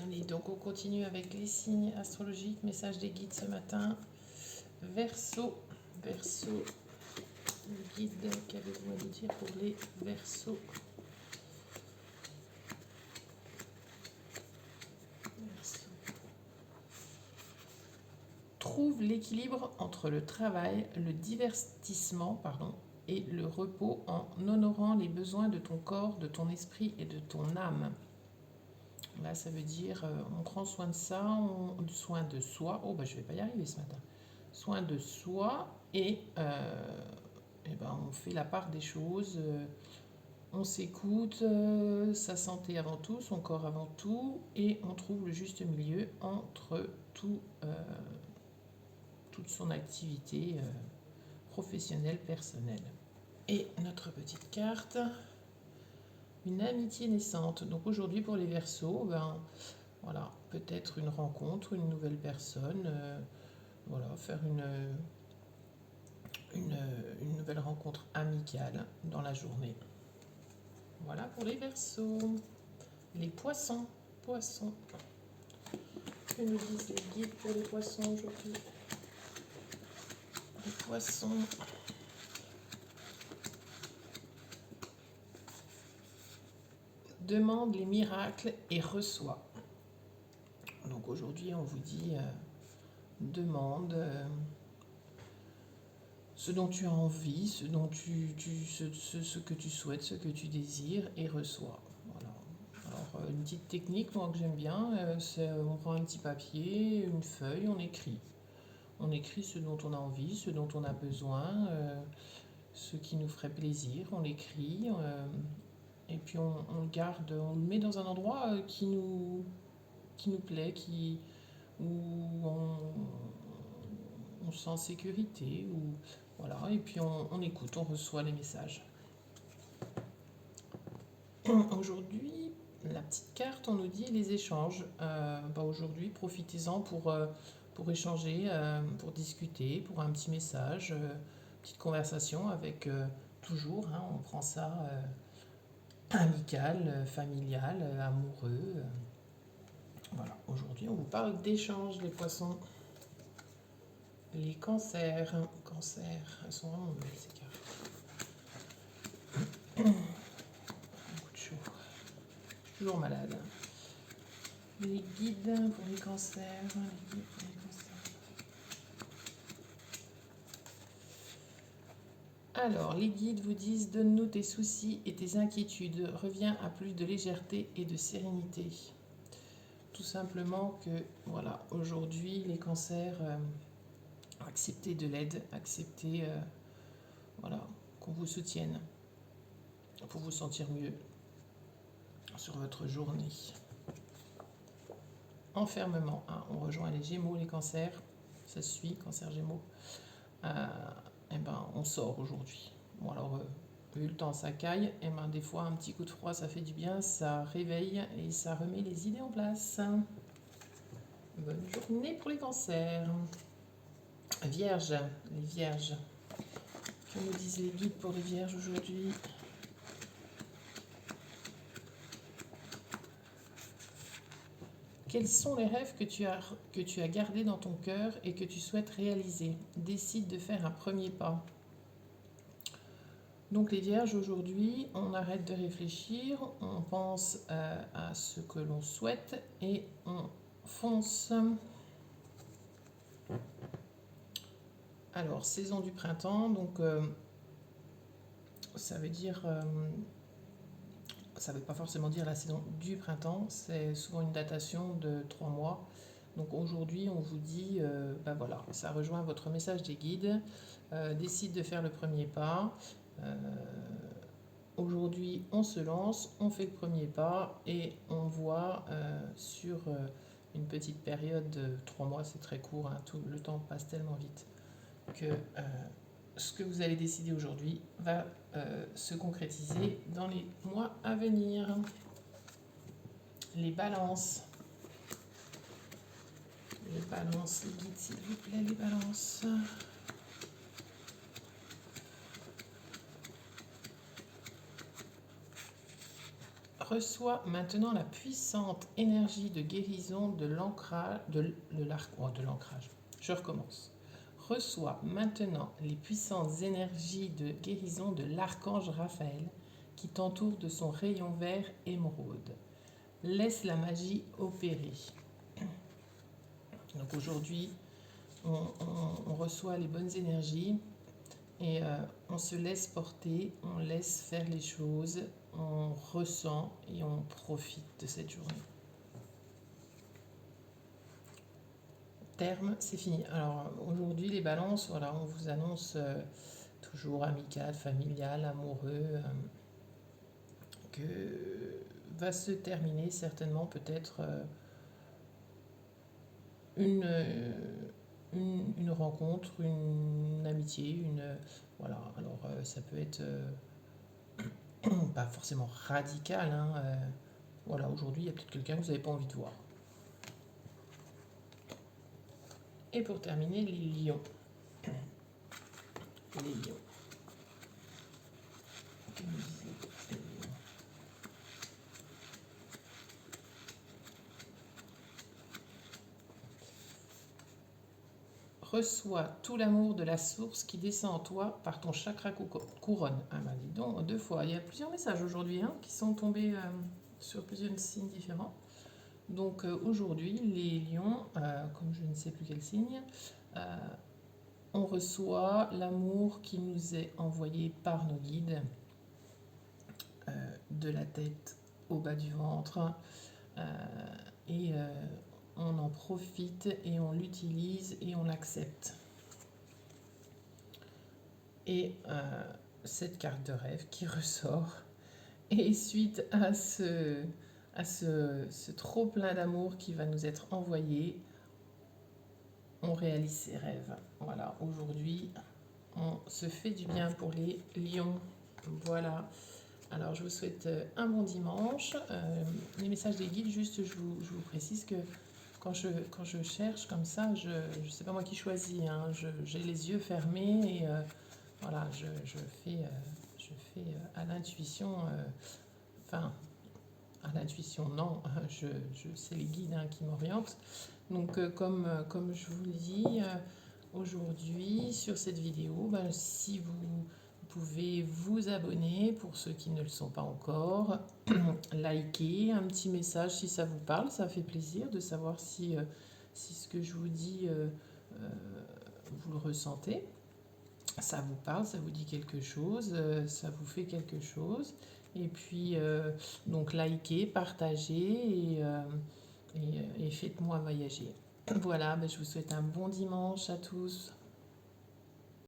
Allez, donc on continue avec les signes astrologiques, message des guides ce matin. Verseau, Verseau, le guide, qu'avez-vous à nous dire pour les Verseaux? Trouve l'équilibre entre le travail, le divertissement, et le repos en honorant les besoins de ton corps, de ton esprit et de ton âme. Là, ça veut dire on prend soin de ça, soin de soi. Oh, bah, je vais pas y arriver ce matin. Soin de soi et on fait la part des choses. On s'écoute, sa santé avant tout, son corps avant tout, et on trouve le juste milieu entre toute son activité professionnelle, personnelle. Et notre petite carte, une amitié naissante. Donc aujourd'hui pour les Verseaux, voilà, peut-être une rencontre, une nouvelle personne, voilà, faire une nouvelle rencontre amicale dans la journée. Voilà pour les Verseaux. Les Poissons, Poissons. Que nous disent les guides pour les Poissons aujourd'hui? Les Poissons. Demande les miracles et reçoit. Donc aujourd'hui, on vous dit demande ce dont tu as envie, ce que tu souhaites, ce que tu désires et reçois. Voilà. Alors une petite technique moi que j'aime bien, c'est on prend un petit papier, une feuille, on écrit. On écrit ce dont on a envie, ce dont on a besoin, ce qui nous ferait plaisir, on l'écrit. Et puis on le garde, on le met dans un endroit qui nous plaît, où on se sent en sécurité, voilà, et puis on écoute, on reçoit les messages. Aujourd'hui, la petite carte, on nous dit les échanges. Aujourd'hui, profitez-en pour échanger, pour discuter, pour un petit message, petite conversation avec toujours, on prend ça amical, familial, amoureux. Voilà, aujourd'hui on vous parle d'échanges, les Poissons. Les Cancers, elles sont vraiment belles ces cartes. Beaucoup de chaud. Je suis toujours malade. Les guides pour les Cancers, Alors, les guides vous disent donne-nous tes soucis et tes inquiétudes, reviens à plus de légèreté et de sérénité. Tout simplement que, voilà, aujourd'hui, les Cancers, acceptez de l'aide, acceptez qu'on vous soutienne pour vous sentir mieux sur votre journée. Enfermement, on rejoint les Gémeaux, les Cancers, ça suit, Cancer, Gémeaux. On sort aujourd'hui. Bon alors, vu le temps ça caille, des fois un petit coup de froid ça fait du bien, ça réveille et ça remet les idées en place. Bonne journée pour les Cancers. Vierges, les Vierges. Que nous disent les guides pour les Vierges aujourd'hui? Quels sont les rêves que tu as gardés dans ton cœur et que tu souhaites réaliser? Décide de faire un premier pas. Donc les Vierges, aujourd'hui, on arrête de réfléchir, on pense à ce que l'on souhaite et on fonce. Alors, saison du printemps, donc ça veut dire... ça ne veut pas forcément dire la saison du printemps, c'est souvent une datation de 3 mois. Donc aujourd'hui, on vous dit, voilà, ça rejoint votre message des guides. Décide de faire le premier pas. Aujourd'hui, on se lance, on fait le premier pas et on voit sur une petite période de 3 mois, c'est très court, tout le temps passe tellement vite, que ce que vous allez décider aujourd'hui va se concrétiser dans les mois à venir. Les balances. Les balances, les guides, s'il vous plaît, les balances. Reçois maintenant la puissante énergie de guérison de l'ancrage, de l'ancrage. Je recommence. Reçois maintenant les puissantes énergies de guérison de l'archange Raphaël qui t'entoure de son rayon vert émeraude. Laisse la magie opérer. Donc aujourd'hui, on reçoit les bonnes énergies et on se laisse porter, on laisse faire les choses, on ressent et on profite de cette journée. Terme, c'est fini. Alors aujourd'hui, les balances, voilà, on vous annonce toujours amical, familial, amoureux, que va se terminer certainement peut-être une rencontre, une amitié, voilà. Alors ça peut être pas forcément radical, hein, voilà, aujourd'hui il y a peut-être quelqu'un que vous n'avez pas envie de voir. Et pour terminer, les lions. Les lions. Reçois tout l'amour de la source qui descend en toi par ton chakra couronne. Ah bah dis donc, 2 fois. Il y a plusieurs messages aujourd'hui hein, qui sont tombés sur plusieurs signes différents. Donc aujourd'hui, les lions, comme je ne sais plus quel signe, on reçoit l'amour qui nous est envoyé par nos guides, de la tête au bas du ventre, et on en profite et on l'utilise et on l'accepte. Et cette carte de rêve qui ressort, et suite à ce trop plein d'amour qui va nous être envoyé, on réalise ses rêves. Voilà, aujourd'hui, on se fait du bien pour les lions. Voilà. Alors, je vous souhaite un bon dimanche. Les messages des guides, juste, je vous précise que quand je cherche comme ça, je sais pas moi qui choisis, hein, j'ai les yeux fermés et voilà, je fais à l'intuition, enfin, à l'intuition, non, c'est les guides hein, qui m'orientent. Donc, comme je vous le dis, aujourd'hui, sur cette vidéo, ben, si vous pouvez vous abonner pour ceux qui ne le sont pas encore, liker, un petit message si ça vous parle, ça fait plaisir de savoir si ce que je vous dis, vous le ressentez, ça vous parle, ça vous dit quelque chose, ça vous fait quelque chose. Et puis, donc, likez, partagez et faites-moi voyager. Voilà, ben, je vous souhaite un bon dimanche à tous.